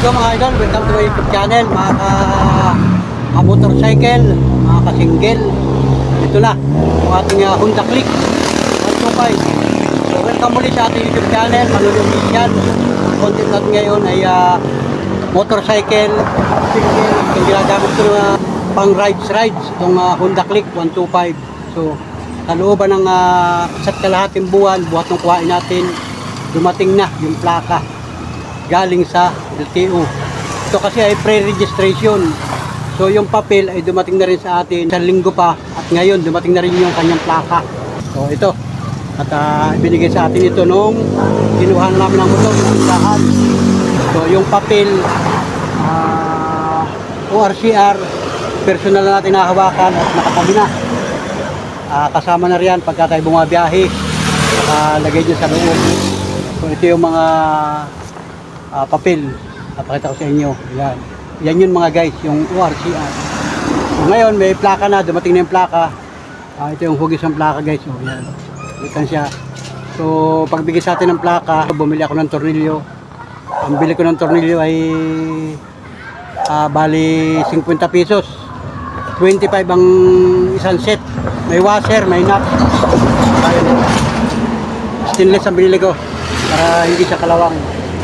Hello mga idol, welcome to my YouTube channel, mga motorcycle, mga ka-single. Ito na, yung ating Honda Click 125. So welcome muli sa ating YouTube channel, Manolo Official. Content natin ngayon ay motorcycle, single. Itong ginagamit ko na pang rides, itong Honda Click 125. So sa looban ng isa't kalahating buwan ng kuhain natin, dumating na yung plaka galing sa LTO. Ito kasi ay pre-registration. So yung papel ay dumating na rin sa atin sa linggo pa, at ngayon dumating na rin yung kanyang plaka. So ito, at ibinigay sa atin ito nung kinuha na namin ng motor, yung tindahan. So yung papel, ORCR, personal na natin nahawakan at nakatabi na. Kasama na riyan pagka tayo bumabiyahe, lagay dyan sa loob. So ito yung mga papel, napakita ko sa inyo. Yan yun mga guys, yung ORCR. So ngayon may plaka na, dumating na yung plaka. Ito yung hugis ng plaka guys. So yan, ikan siya. So pagbigay sa atin ng plaka, bumili ako ng tornilyo. Ang bili ko ng tornilyo ay bali 50 pesos, 25 ang isang set. May washer, may nut. Stainless ang binili ko para hindi siya kalawang.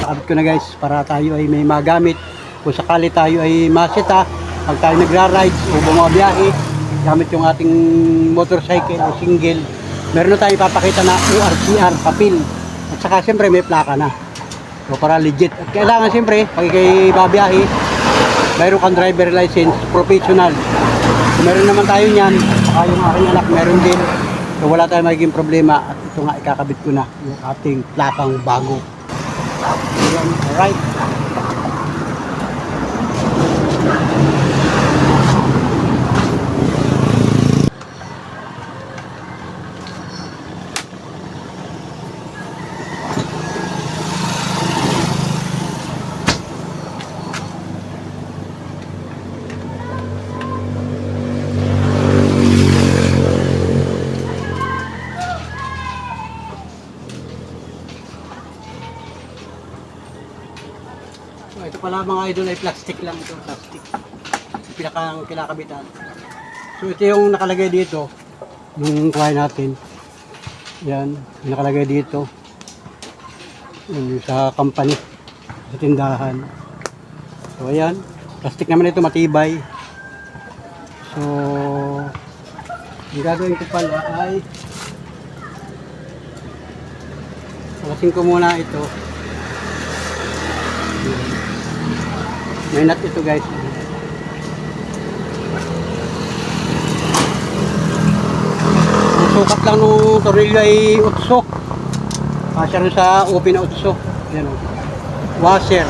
Nakabit ko na guys para tayo ay may magamit kung sakali tayo ay masita pag tayo nagra-ride o bumabiyahe gamit yung ating motorcycle o single. Meron na tayong ipapakita na ORCR papel, at saka siyempre may plaka na, so para legit. At kailangan siyempre pag ikay babiyahe mayroon kang driver license professional. So meron naman tayo niyan, saka yung aking anak meron din, so wala tayong magiging problema. At ito nga, ikakabit ko na yung ating plakang bago. Alright. So, ito pala mga idol ay plastic lang ito, plastic. Pinakang kinakabitan. So ito yung nakalagay dito, yung kuhain natin. Yan, yung nakalagay dito. Yung sa company, sa tindahan. So ayan, plastic naman ito, matibay. So yung gagawin ko pala ay palasin ko muna ito. May nut ito guys. Ang sukat lang nung tornilyo ay 8. Kasya rin sa open na 8. Yan o. Washer.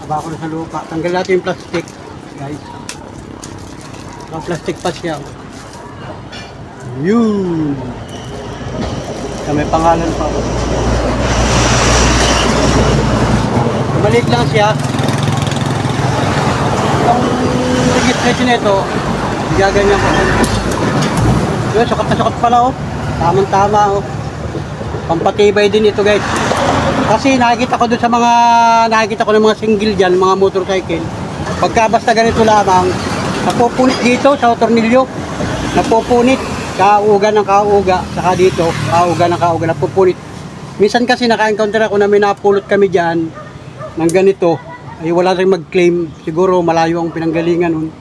Aba ko na sa lupa. Tanggal natin yung plastic guys. Plastic pa siya. Yun. May pangalan pa. Maliit lang siya. Yung registration nito, gaganyan ko. Yun, sukat na sukat pala oh. Tamang-tama oh. Pampatibay din ito guys. Kasi nakikita ko dun sa mga ng mga single dyan, mga motorcycle. Pagka basta ganito lamang, napupunit dito sa tornilyo. Napupunit, kauga ng kauga. Saka dito, kauga ng kauga, napupunit. Minsan kasi naka-encounter ako na may napulot kami dyan ng ganito. Ay wala rin mag-claim. Siguro malayo ang pinanggalingan nun.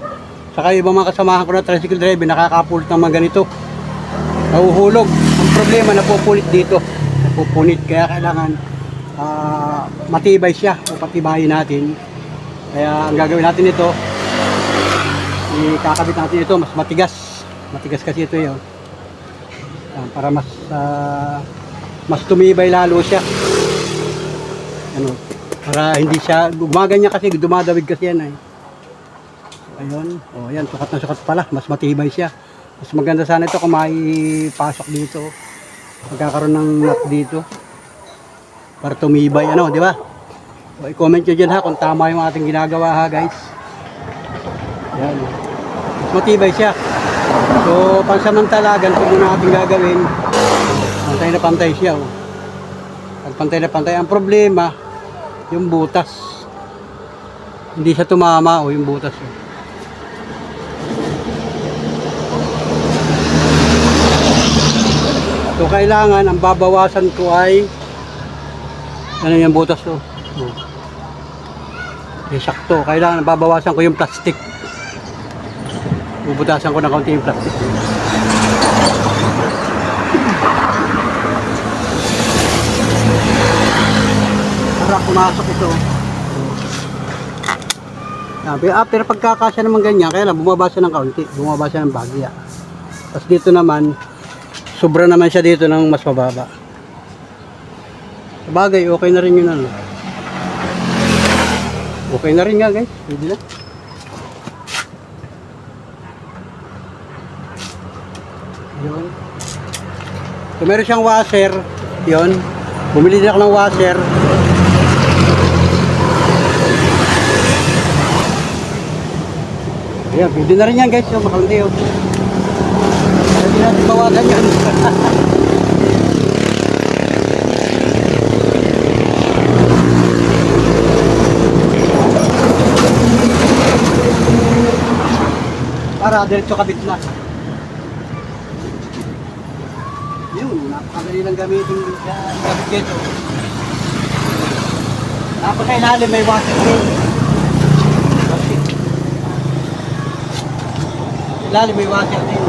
Saka ibang mga kasamahan ko na tricycle driver, nakakapulot ng mga ganito. Nahuhulog. Ang problema, napupunit dito. Napupunit, kaya kailangan matibay siya o patibayin natin. Kaya ang gagawin natin ito, ikakabit natin ito mas matigas kasi ito yun, para mas tumibay lalo siya. Ano, Para hindi siya, gumaganyan kasi, dumadawig kasi yan eh. Ayun, o yan, sukat na sukat pala, mas matibay siya. Mas maganda sana ito kung maipasok dito. Magkakaroon ng nut dito. Para tumibay, ano, di ba? O, i-comment nyo dyan ha kung tama yung ating ginagawa ha guys. Yan. Mas matibay siya. So, pansamantala, ganito muna ating gagawin. Pantay na pantay siya. Oh. Pag pantay na pantay, ang problema, yung butas. Hindi siya tumama o yung butas. Oh. So, kailangan, ang babawasan ko ay ano yung butas to. Oh. Sakto. Kailangan babawasan ko yung plastic. Bubutasan ko ng kaunti yung plastic. Para pumasok ito. Pero pagkakasya naman ganyan, kaya lang bumaba siya ng kaunti. Bumaba siya ng bagya. Tapos dito naman, sobra naman siya dito ng mas mababa. Sabagay, okay na rin yun ano. Okay na rin nga guys. Pwede na. Yun. So meron siyang washer. Yun. Bumili din ako ng washer. Ayan, pwede na rin yan guys. Yung makalandi yun. Pwede natin bawasan yan. Para diretso kabit na. Yun, napakadali lang gamitin kabit dito. Tapos sa ilalim may washer ring. Ilalim may washer ring.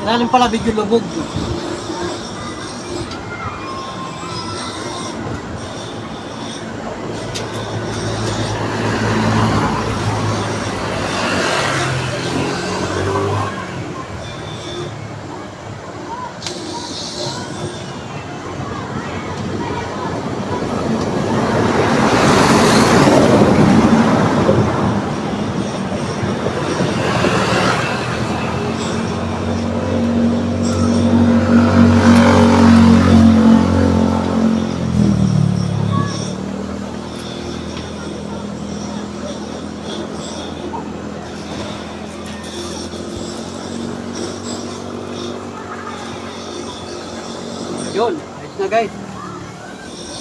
Ilalim pala medyo lubog. Yun, ayos na guys.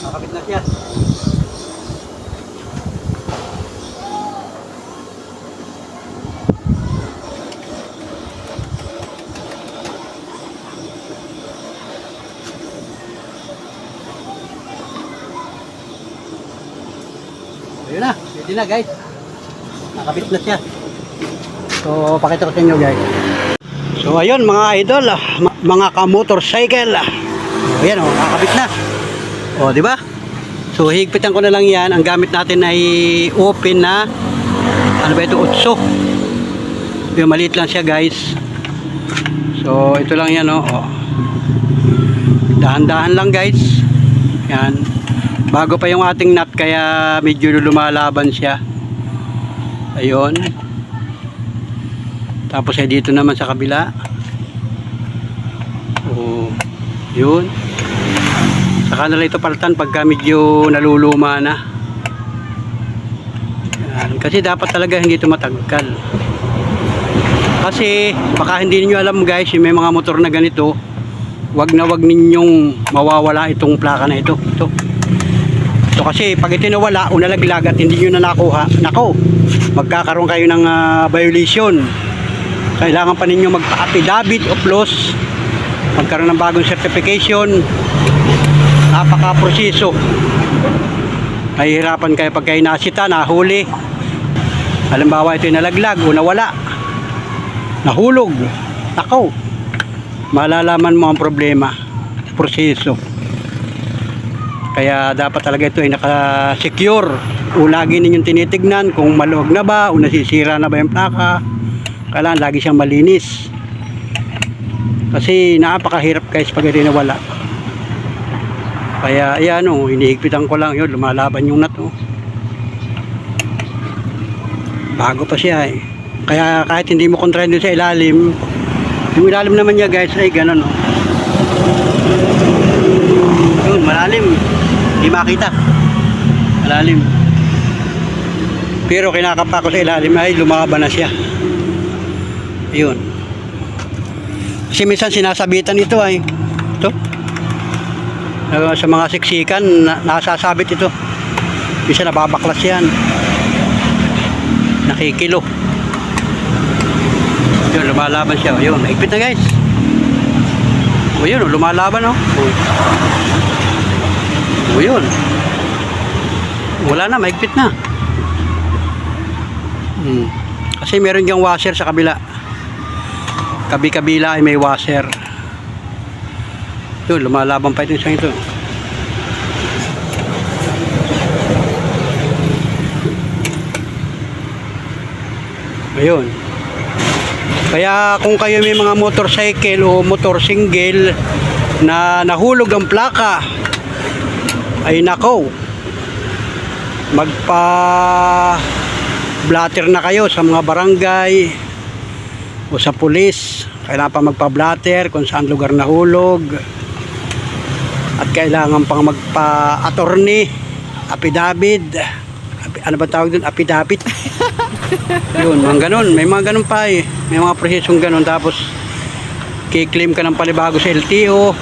Nakakabit na siya. Ayun na, pwede na guys. Nakabit na siya. So, pakita ko sa inyo guys. So, ayun mga idol, mga ka-motorcycle. Ayan o, nakakabit na. O, di ba? So, higpitan ko na lang yan. Ang gamit natin ay open na, ano ba ito, 8. Yung maliit lang siya guys. So, ito lang yan o. Dahan-dahan lang guys. Yan. Bago pa yung ating nut, kaya medyo lumalaban siya. Ayun. Tapos ay dito naman sa kabila. O, yun. Saka na lang ito palitan pagka medyo naluluma na. Yan. Kasi dapat talaga hindi ito matagkal. Kasi baka hindi niyo alam guys, yung may mga motor na ganito, wag na wag ninyong mawawala itong plaka na ito. So kasi pag ito nawala o nalaglag at hindi niyo na nakuha, nako, magkakaroon kayo ng violation. Kailangan pa ninyo magpa-affidavit of loss, magkaroon ng bagong certification. Napaka-proseso. Mahihirapan kayo pag kayo nasita, nahuli. Halimbawa ito nalaglag o nawala, nahulog, nakaw, malalaman mo ang problema, proseso. Kaya dapat talaga ito ay naka-secure. O lagi ninyong tinitignan kung maluwag na ba o nasisira na ba yung plaka. Kailangan lagi siyang malinis. Kasi napakahirap guys pag hindi nawala. Kaya ayan o, hinihigpitan ko lang yun, lumalaban yung nut o. Bago pa siya eh. Kaya kahit hindi mo kontrahin doon sa ilalim, yung ilalim naman niya guys ay ganun o. Yun, malalim. Hindi makita. Malalim. Pero kinakapa ko sa ilalim ay lumaban na siya. Yun. Kasi minsan sinasabitan ito ay. Ito. Sa mga siksikan, nasasabit ito. Minsan nababaklas yan. Nakikilo. Yun, lumalaban siya. Yun, naigpit na guys. O yun, lumalaban o. O yun. Wala na, maigpit na. Kasi meron diyang washer sa kabila. Kabi-kabila ay may washer. Yun, lumalaban pa ito isang ito. Ayun. Kaya kung kayo may mga motorcycle o motor single na nahulog ang plaka, ay nako, magpa blatter na kayo sa mga barangay o sa pulis. Kailangan pa magpa-blatter kung saan lugar nahulog, at kailangan pang magpa-attorney, affidavit. Ano ba tawag doon? Affidavit. Yun, mga ganun. May mga ganun pa eh. May mga prosesong ganun. Tapos kiklaim ka ng panibago sa LTO,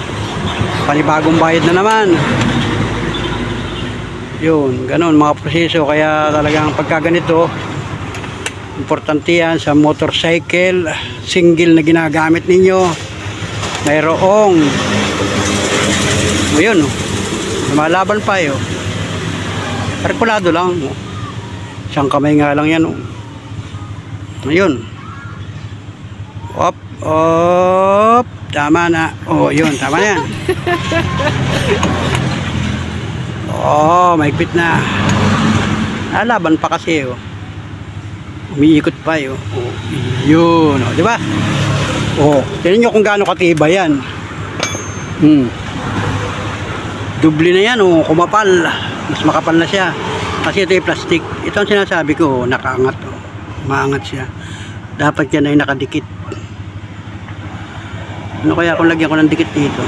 panibagong bayad na naman. Yun, ganun mga proseso. Kaya talagang pagkaganito, importante yan sa motorcycle single na ginagamit ninyo. Mayroong yun, lumalaban pa yun. Kalkulado lang. Isang kamay nga lang yan. Ayun. Op, op. Tama na. Oh, yun, tama na yan. Oh, maigpit na. Laban pa kasi oh. Umiikot pa oh. Oh, yun, oh, di ba? Oh, tingnan niyo kung gaano katibay yan. Dubli na yan oh, kumapal. Mas makapal na siya. Kasi ito yung plastic. Ito ang sinasabi ko, oh, nakaangat oh. Maangat siya. Dapat yan ay nakadikit. Ano kaya kung lagyan ko ng dikit dito?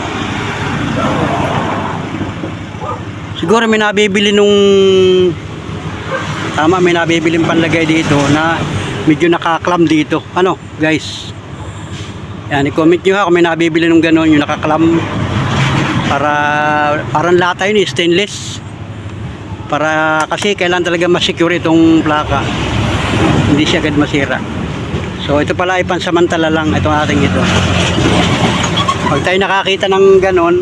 Siguro may nabibili nung tama, may nabibiling panlagay dito na medyo nakaklam dito. Ano guys, yan, i-comment nyo ha kung may nabibili nung gano'n, yung nakaklam, para parang lata yun, stainless, para kasi kailangan talaga ma-secure itong plaka, hindi siya agad masira. So ito pala ay pansamantala lang itong ating ito. Pag tayo nakakita ng gano'n,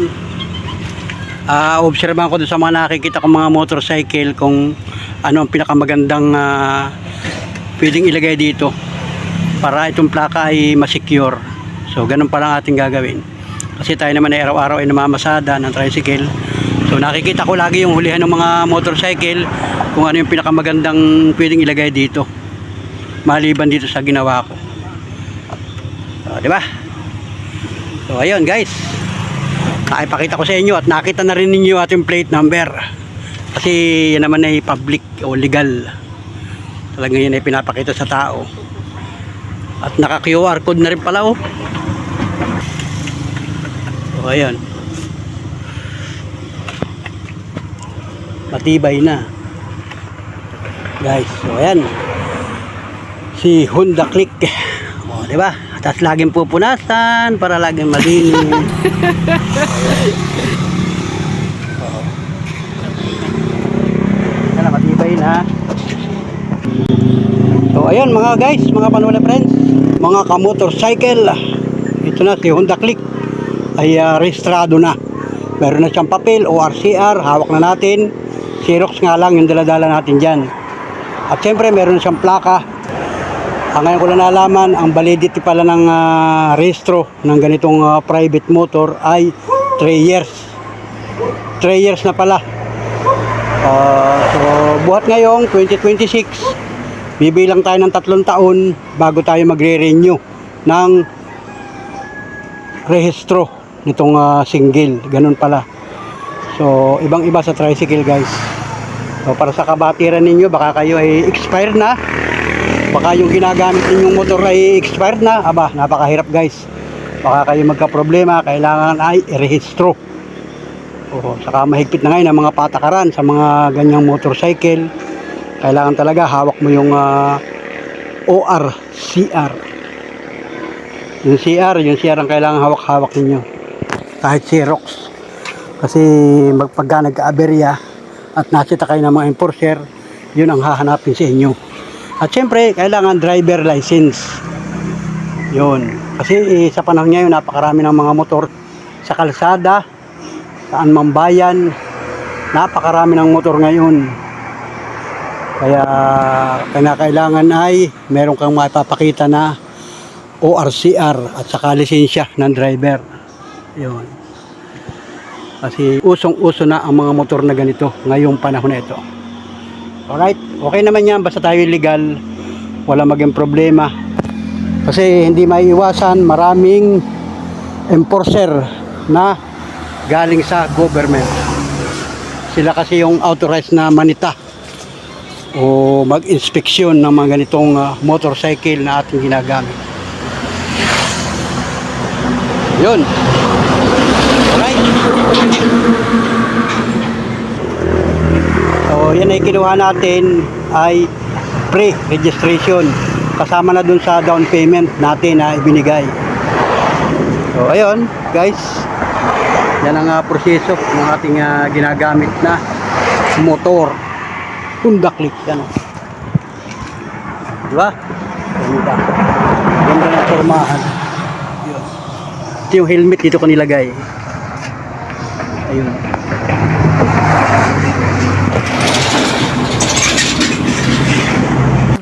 obserbahan ko doon sa mga nakikita kong mga motorcycle kung ano ang pinakamagandang pwedeng ilagay dito para itong plaka ay masecure. So ganun pa lang ating gagawin, kasi tayo naman ay araw-araw ay namamasada ng tricycle. So nakikita ko lagi yung hulihan ng mga motorcycle kung ano yung pinakamagandang pwedeng ilagay dito, maliban dito sa ginawa ko. So, di ba? So ayun guys, nakipakita ko sa inyo at nakita na rin ninyo ating plate number, kasi yan naman ay public o legal. Talagang yan ay pinapakita sa tao. At naka QR code na rin pala oh. So ayan, matibay na guys. So ayan, si Honda Click oh, di ba? Tapos laging pupunasan para laging malinis. Yan na, matibay na. So ayun mga guys, mga Panula friends, mga ka-motorcycle, ito na si Honda Click ay rehistrado na. Meron na siyang papel o RCR, hawak na natin. Xerox nga lang yung daladala natin dyan. At siyempre meron na siyang plaka. Ngayon ko lang nalaman, ang validity pala ng rehistro ng ganitong private motor ay 3 years. 3 years na pala. So buhat ngayong 2026, bibilang tayo ng 3 taon bago tayo magre-renew ng rehistro nitong single. Ganun pala. So ibang iba sa tricycle guys. So para sa kabatiran ninyo, baka kayo ay expired na, baka yung ginagamit ninyong motor ay expired na, aba napakahirap guys. Baka kayo magka-problema, kailangan ay i-rehistro. Saka mahigpit na ngayon ang mga patakaran sa mga ganyang motorcycle. Kailangan talaga hawak mo yung ORCR. Yung CR ang kailangan hawak-hawak ninyo. Kahit Xerox. Kasi pagka nagka-aberya at nasita kayo ng mga enforcer, yun ang hahanapin sa inyo. At syempre, kailangan driver license. Yun. Kasi sa panahon ngayon, napakarami ng mga motor sa kalsada, saan mang bayan, napakarami ng motor ngayon. Kaya kailangan ay meron kang maipapakita na ORCR at saka lisensya ng driver. Yun. Kasi usong-uso na ang mga motor na ganito ngayong panahon na ito. Alright, okay naman yan, basta tayo legal, wala maging problema. Kasi hindi maiiwasan, maraming enforcer na galing sa government. Sila kasi yung authorized na manita o mag-inspeksyon ng mga ganitong motorcycle na ating ginagamit. Yun. Alright. So yan ay kinuha natin ay pre-registration. Kasama na dun sa down payment natin na ibinigay. So ayun guys. Yan ang proseso ng ating ginagamit na motor. Honda Click yan. Diba? Ganda. Ganda ng formahan. Yun. Ito yung helmet dito ko nilagay. Ayun.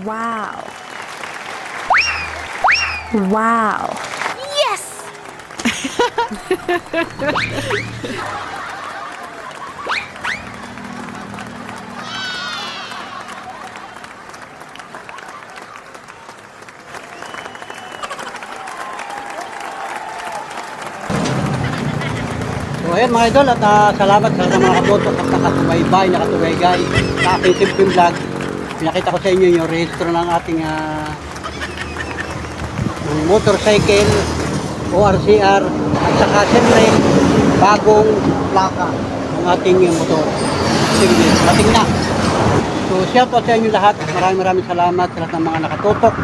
Wow. Wow. Yes! So ayun mga idol, at salamat sa mga kaboto at nakasubaybay, nakatubaygay sa aking simpleng vlog. Pinakita ko sa inyo yung rehistro ng ating motorcycle, ORCR, at saka siyempre bagong plaka ng ating motor. Sige, dating na. So shout out sa inyo lahat. Maraming salamat sa lahat ng mga nakatutok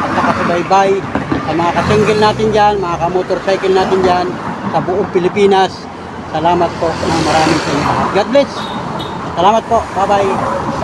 at nakasubaybay, sa mga kasingle natin dyan, mga kamotorcycle natin dyan sa buong Pilipinas. Salamat po ng maraming sa inyo. God bless. Salamat po. Bye-bye.